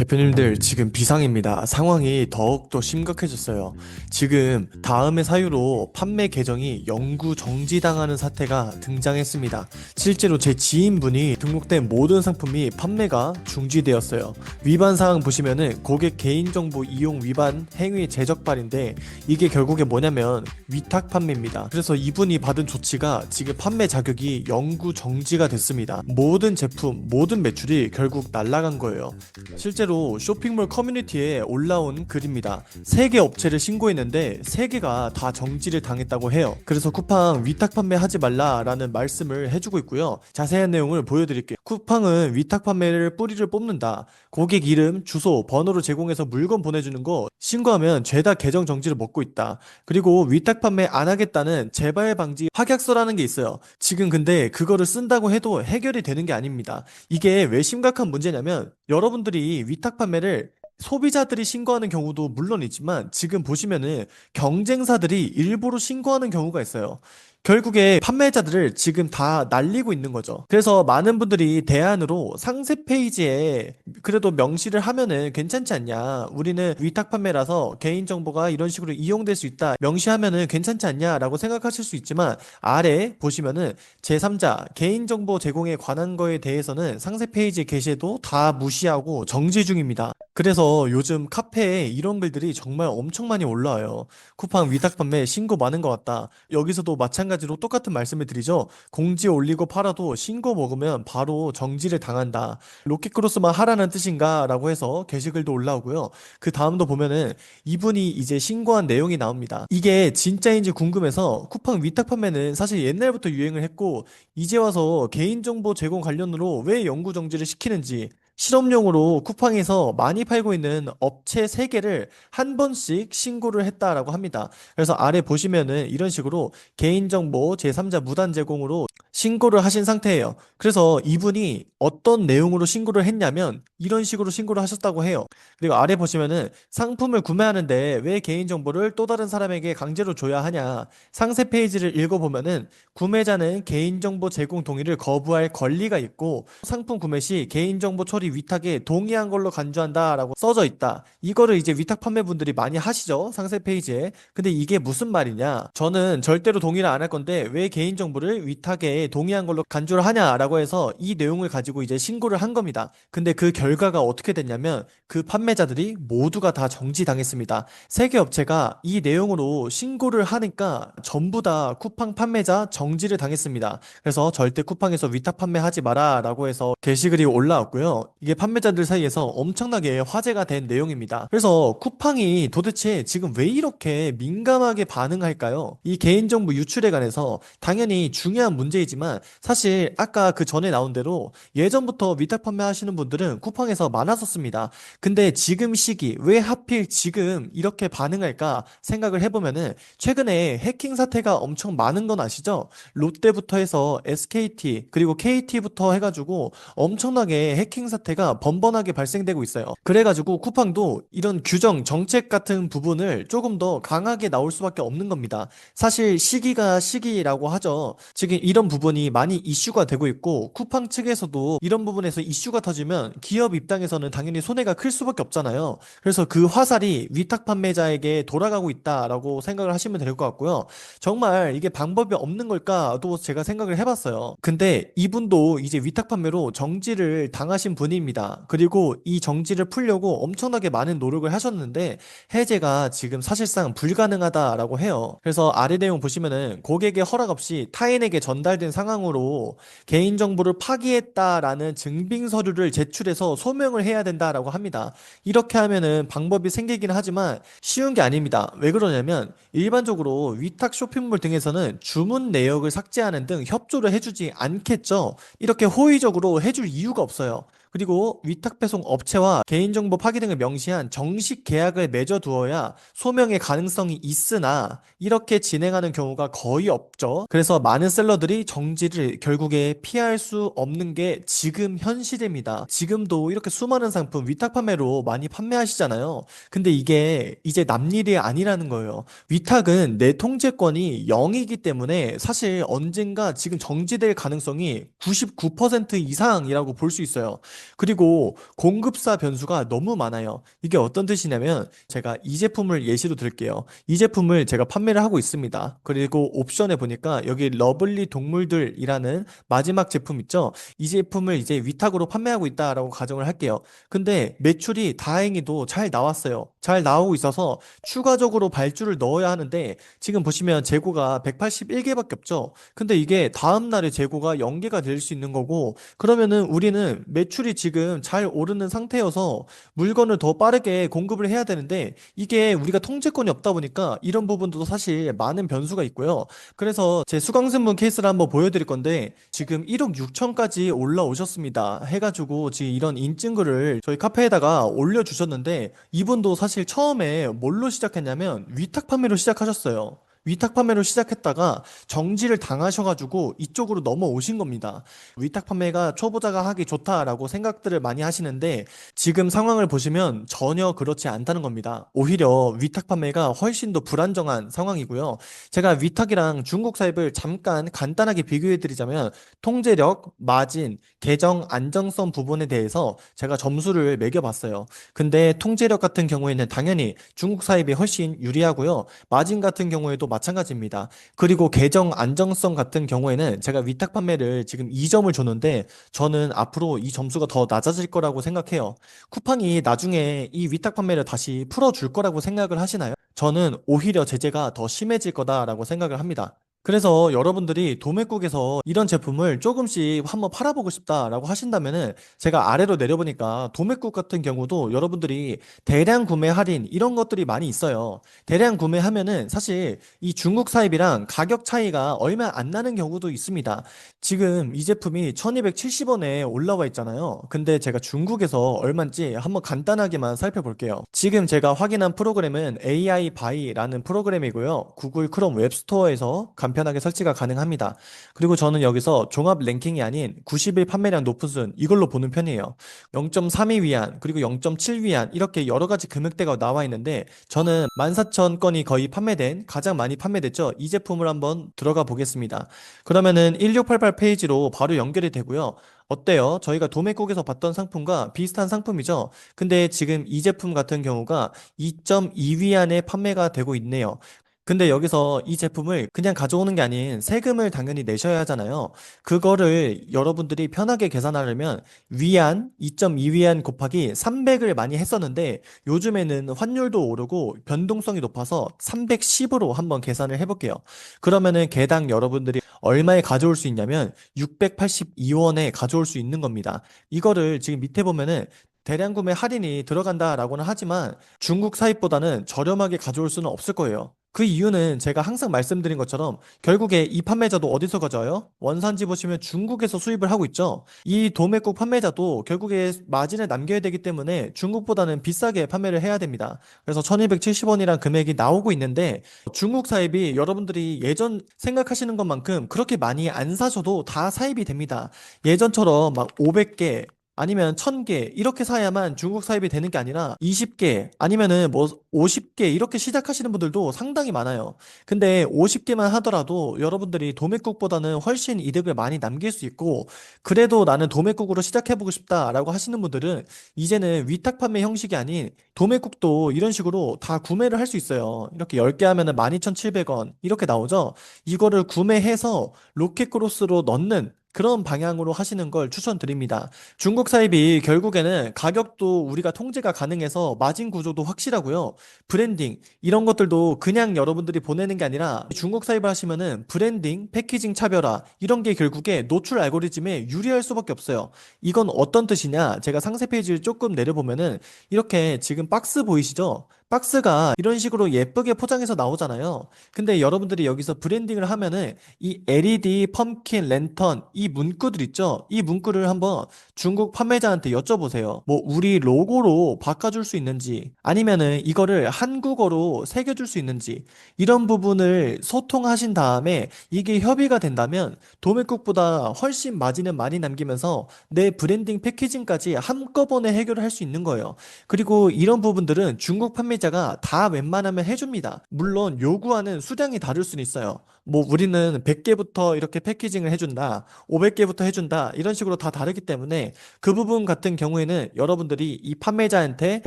대표님들 지금 비상입니다. 상황이 더욱더 심각해졌어요. 지금 다음의 사유로 판매 계정이 영구 정지당하는 사태가 등장했습니다. 실제로 제 지인분이 등록된 모든 상품이 판매가 중지되었어요. 위반 사항 보시면은 고객 개인정보 이용 위반 행위 제적발인데 이게 결국에 뭐냐면 위탁 판매입니다. 그래서 이분이 받은 조치가 지금 판매 자격이 영구 정지가 됐습니다. 모든 제품, 모든 매출이 결국 날아간 거예요. 실제로 쇼핑몰 커뮤니티에 올라온 글입니다. 3개 업체를 신고했는데 3개가 다 정지를 당했다고 해요. 그래서 쿠팡 위탁 판매하지 말라라는 말씀을 해주고 있고요. 자세한 내용을 보여드릴게요. 쿠팡은 위탁 판매를 뿌리를 뽑는다. 고객 이름, 주소, 번호를 제공해서 물건 보내주는 거 신고하면 죄다 계정 정지를 먹고 있다. 그리고 위탁 판매 안 하겠다는 재발 방지 확약서라는 게 있어요. 지금 근데 그거를 쓴다고 해도 해결이 되는 게 아닙니다. 이게 왜 심각한 문제냐면 여러분들이 위탁 판매를 소비자들이 신고하는 경우도 물론이지만 지금 보시면은 경쟁사들이 일부러 신고하는 경우가 있어요. 결국에 판매자들을 지금 다 날리고 있는 거죠. 그래서 많은 분들이 대안으로 상세 페이지에 그래도 명시를 하면은 괜찮지 않냐. 우리는 위탁 판매라서 개인정보가 이런 식으로 이용될 수 있다. 명시하면은 괜찮지 않냐라고 생각하실 수 있지만 아래 보시면은 제3자 개인정보 제공에 관한 거에 대해서는 상세 페이지 게시에도 다 무시하고 정지 중입니다. 그래서 요즘 카페에 이런 글들이 정말 엄청 많이 올라와요. 쿠팡 위탁 판매 신고 많은 것 같다. 여기서도 마찬가지로 똑같은 말씀을 드리죠. 공지 올리고 팔아도 신고 먹으면 바로 정지를 당한다. 로켓크로스만 하라는 뜻인가? 라고 해서 게시글도 올라오고요. 그 다음도 보면은 이분이 이제 신고한 내용이 나옵니다. 이게 진짜인지 궁금해서 쿠팡 위탁 판매는 사실 옛날부터 유행을 했고 이제 와서 개인정보 제공 관련으로 왜 영구 정지를 시키는지 실험용으로 쿠팡에서 많이 팔고 있는 업체 3개를 한 번씩 신고를 했다라고 합니다. 그래서 아래 보시면은 이런 식으로 개인정보 제3자 무단 제공으로 신고를 하신 상태예요. 그래서 이분이 어떤 내용으로 신고를 했냐면 이런 식으로 신고를 하셨다고 해요. 그리고 아래 보시면은 상품을 구매하는데 왜 개인정보를 또 다른 사람에게 강제로 줘야 하냐. 상세 페이지를 읽어보면은 구매자는 개인정보 제공 동의를 거부할 권리가 있고 상품 구매 시 개인정보 처리 위탁에 동의한 걸로 간주한다라고 써져 있다. 이거를 이제 위탁 판매분들이 많이 하시죠. 상세 페이지에. 근데 이게 무슨 말이냐? 저는 절대로 동의를 안 할 건데 왜 개인정보를 위탁에 동의한 걸로 간주를 하냐라고 해서 이 내용을 가지고 이제 신고를 한 겁니다. 근데 그 결과가 어떻게 됐냐면 그 판매자들이 모두가 다 정지당했습니다. 3개 업체가 이 내용으로 신고를 하니까 전부 다 쿠팡 판매자 정지를 당했습니다. 그래서 절대 쿠팡에서 위탁 판매하지 마라 라고 해서 게시글이 올라왔고요. 이게 판매자들 사이에서 엄청나게 화제가 된 내용입니다. 그래서 쿠팡이 도대체 지금 왜 이렇게 민감하게 반응할까요? 이 개인정보 유출에 관해서 당연히 중요한 문제이지만 사실 아까 그 전에 나온 대로 예전부터 위탁 판매하시는 분들은 쿠팡에서 많았었습니다. 근데 지금 시기 왜 하필 지금 이렇게 반응할까 생각을 해보면은 최근에 해킹 사태가 엄청 많은 건 아시죠? 롯데부터 해서 SKT 그리고 KT부터 해가지고 엄청나게 해킹 사태가 번번하게 발생되고 있어요. 그래가지고 쿠팡도 이런 규정 정책 같은 부분을 조금 더 강하게 나올 수밖에 없는 겁니다. 사실 시기가 시기라고 하죠. 지금 이런 부분이 많이 이슈가 되고 있고 쿠팡 측에서도 이런 부분에서 이슈가 터지면 기업 입장에서는 당연히 손해가 클 수밖에 없잖아요. 그래서 그 화살이 위탁 판매자에게 돌아가고 있다라고 생각을 하시면 될 것 같고요. 정말 이게 방법이 없는 걸까도 제가 생각을 해봤어요. 근데 이분도 이제 위탁 판매로 정지를 당하신 분입니다. 그리고 이 정지를 풀려고 엄청나게 많은 노력을 하셨는데 해제가 지금 사실상 불가능하다라고 해요. 그래서 아래 내용 보시면은 고객의 허락 없이 타인에게 전달된 상황으로 개인정보를 파기했다라는 증빙 서류를 제출해서 소명을 해야 된다라고 합니다. 이렇게 하면은 방법이 생기긴 하지만 쉬운 게 아닙니다. 왜 그러냐면 일반적으로 위탁 쇼핑몰 등에서는 주문 내역을 삭제하는 등 협조를 해주지 않겠죠. 이렇게 호의적으로 해줄 이유가 없어요. 그리고 위탁 배송 업체와 개인정보 파기 등을 명시한 정식 계약을 맺어두어야 소명의 가능성이 있으나 이렇게 진행하는 경우가 거의 없죠. 그래서 많은 셀러들이 정지를 결국에 피할 수 없는 게 지금 현실입니다. 지금도 이렇게 수많은 상품 위탁 판매로 많이 판매하시잖아요. 근데 이게 이제 남일이 아니라는 거예요. 위탁은 내 통제권이 0이기 때문에 사실 언젠가 지금 정지될 가능성이 99% 이상이라고 볼 수 있어요. 그리고 공급사 변수가 너무 많아요. 이게 어떤 뜻이냐면 제가 이 제품을 예시로 들게요. 이 제품을 제가 판매를 하고 있습니다. 그리고 옵션에 보니까 여기 러블리 동물들이라는 마지막 제품 있죠? 이 제품을 이제 위탁으로 판매하고 있다라고 가정을 할게요. 근데 매출이 다행히도 잘 나왔어요. 잘 나오고 있어서 추가적으로 발주를 넣어야 하는데 지금 보시면 재고가 181개밖에 없죠. 근데 이게 다음날에 재고가 0개가 될 수 있는 거고 그러면은 우리는 매출이 지금 잘 오르는 상태여서 물건을 더 빠르게 공급을 해야 되는데 이게 우리가 통제권이 없다 보니까 이런 부분도 사실 많은 변수가 있고요. 그래서 제 수강생분 케이스를 한번 보여드릴 건데 지금 1억 6천까지 올라오셨습니다. 해가지고 지금 이런 인증글을 저희 카페에다가 올려주셨는데 이분도 사실 처음에 뭘로 시작했냐면 위탁 판매로 시작하셨어요. 위탁 판매로 시작했다가 정지를 당하셔가지고 이쪽으로 넘어오신 겁니다. 위탁 판매가 초보자가 하기 좋다라고 생각들을 많이 하시는데 지금 상황을 보시면 전혀 그렇지 않다는 겁니다. 오히려 위탁 판매가 훨씬 더 불안정한 상황이고요. 제가 위탁이랑 중국 사입을 잠깐 간단하게 비교해 드리자면 통제력, 마진, 계정 안정성 부분에 대해서 제가 점수를 매겨봤어요. 근데 통제력 같은 경우에는 당연히 중국 사입이 훨씬 유리하고요. 마진 같은 경우에도 마찬가지입니다. 그리고 계정 안정성 같은 경우에는 제가 위탁 판매를 지금 2점을 줬는데 저는 앞으로 이 점수가 더 낮아질 거라고 생각해요. 쿠팡이 나중에 이 위탁 판매를 다시 풀어줄 거라고 생각을 하시나요? 저는 오히려 제재가 더 심해질 거다라고 생각을 합니다. 그래서 여러분들이 도매국에서 이런 제품을 조금씩 한번 팔아보고 싶다라고 하신다면은 제가 아래로 내려보니까 도매국 같은 경우도 여러분들이 대량 구매 할인 이런 것들이 많이 있어요. 대량 구매하면은 사실 이 중국 사입이랑 가격 차이가 얼마 안 나는 경우도 있습니다. 지금 이 제품이 1270원에 올라와 있잖아요. 근데 제가 중국에서 얼마인지 한번 간단하게만 살펴볼게요. 지금 제가 확인한 프로그램은 AI Buy라는 프로그램이고요. 구글 크롬 웹스토어에서 간편하게 설치가 가능합니다. 그리고 저는 여기서 종합 랭킹이 아닌 90일 판매량 높은 순 이걸로 보는 편이에요. 0.32 위안 그리고 0.7 위안 이렇게 여러 가지 금액대가 나와 있는데 저는 14,000건이 거의 판매된 가장 많이 판매됐죠. 이 제품을 한번 들어가 보겠습니다. 그러면은 1688 페이지로 바로 연결이 되고요. 어때요? 저희가 도매국에서 봤던 상품과 비슷한 상품이죠? 근데 지금 이 제품 같은 경우가 2.2위안에 판매가 되고 있네요. 근데 여기서 이 제품을 그냥 가져오는 게 아닌 세금을 당연히 내셔야 하잖아요. 그거를 여러분들이 편하게 계산하려면 위안, 2.2위안 곱하기 300을 많이 했었는데 요즘에는 환율도 오르고 변동성이 높아서 310으로 한번 계산을 해볼게요. 그러면은 개당 여러분들이 얼마에 가져올 수 있냐면 682원에 가져올 수 있는 겁니다. 이거를 지금 밑에 보면은 대량 구매 할인이 들어간다라고는 하지만 중국 사입보다는 저렴하게 가져올 수는 없을 거예요. 그 이유는 제가 항상 말씀드린 것처럼 결국에 이 판매자도 어디서 가져와요? 원산지 보시면 중국에서 수입을 하고 있죠. 이 도매국 판매자도 결국에 마진을 남겨야 되기 때문에 중국보다는 비싸게 판매를 해야 됩니다. 그래서 1270원이란 금액이 나오고 있는데 중국 사입이 여러분들이 예전 생각하시는 것만큼 그렇게 많이 안 사셔도 다 사입이 됩니다. 예전처럼 막 500개 아니면 1000개 이렇게 사야만 중국 사입이 되는 게 아니라 20개 아니면은 뭐 50개 이렇게 시작하시는 분들도 상당히 많아요. 근데 50개만 하더라도 여러분들이 도매국보다는 훨씬 이득을 많이 남길 수 있고 그래도 나는 도매국으로 시작해보고 싶다라고 하시는 분들은 이제는 위탁 판매 형식이 아닌 도매국도 이런 식으로 다 구매를 할 수 있어요. 이렇게 10개 하면은 12,700원 이렇게 나오죠. 이거를 구매해서 로켓크로스로 넣는 그런 방향으로 하시는 걸 추천드립니다. 중국 사입이 결국에는 가격도 우리가 통제가 가능해서 마진 구조도 확실하고요. 브랜딩 이런 것들도 그냥 여러분들이 보내는 게 아니라 중국 사입을 하시면은 브랜딩, 패키징 차별화 이런 게 결국에 노출 알고리즘에 유리할 수밖에 없어요. 이건 어떤 뜻이냐? 제가 상세 페이지를 조금 내려보면은 이렇게 지금 박스 보이시죠? 박스가 이런 식으로 예쁘게 포장해서 나오잖아요. 근데 여러분들이 여기서 브랜딩을 하면은 이 LED, 펌킨, 랜턴 이 문구들 있죠? 이 문구를 한번 중국 판매자한테 여쭤보세요. 뭐 우리 로고로 바꿔줄 수 있는지 아니면은 이거를 한국어로 새겨줄 수 있는지 이런 부분을 소통하신 다음에 이게 협의가 된다면 도매국보다 훨씬 마진을 많이 남기면서 내 브랜딩 패키징까지 한꺼번에 해결을 할 수 있는 거예요. 그리고 이런 부분들은 중국 판매자 판매자가 다 웬만하면 해줍니다. 물론 요구하는 수량이 다를 수는 있어요. 뭐 우리는 100개부터 이렇게 패키징을 해준다, 500개부터 해준다, 이런 식으로 다 다르기 때문에 그 부분 같은 경우에는 여러분들이 이 판매자한테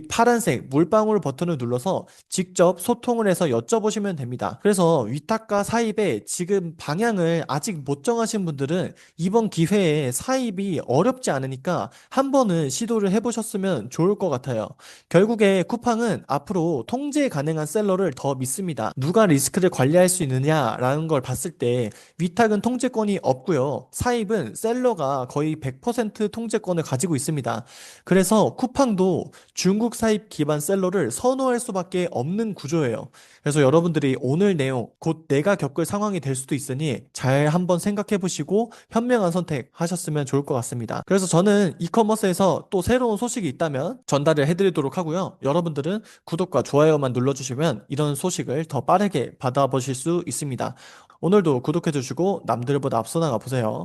파란색 물방울 버튼을 눌러서 직접 소통을 해서 여쭤보시면 됩니다. 그래서 위탁과 사입의 지금 방향을 아직 못 정하신 분들은 이번 기회에 사입이 어렵지 않으니까 한 번은 시도를 해보셨으면 좋을 것 같아요. 결국에 쿠팡은 앞으로 통제 가능한 셀러를 더 믿습니다. 누가 리스크를 관리할 수 있느냐라는 걸 봤을 때 위탁은 통제권이 없고요. 사입은 셀러가 거의 100% 통제권을 가지고 있습니다. 그래서 쿠팡도 중국 사입 기반 셀러를 선호할 수밖에 없는 구조예요. 그래서 여러분들이 오늘 내용, 곧 내가 겪을 상황이 될 수도 있으니 잘 한번 생각해 보시고 현명한 선택 하셨으면 좋을 것 같습니다. 그래서 저는 이커머스에서 또 새로운 소식이 있다면 전달을 해드리도록 하고요. 여러분들은 구독과 좋아요만 눌러주시면 이런 소식을 더 빠르게 받아보실 수 있습니다. 오늘도 구독해 주시고 남들보다 앞서 나가 보세요.